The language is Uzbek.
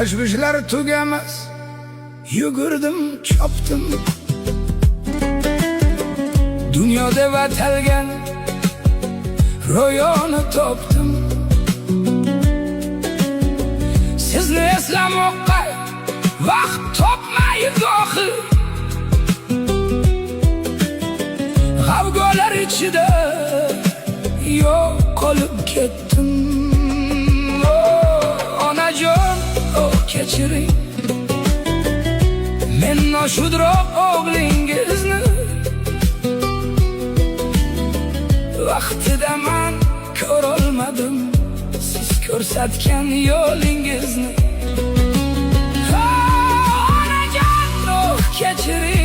tashvishlar tugamas, yugurdim, chopdim. Dunyoda atalgan ro'yoni topdim. Sizni eslamoqqa vaqt topmay gohi, g'avgolar ichida yo'q qolib ketdim. Onajon, kechiring, men noshudroq o'g'lingizni. Vaqtida men ko'rolmadim siz ko'rsatgan yo'lingizni. Onajon, kechiring.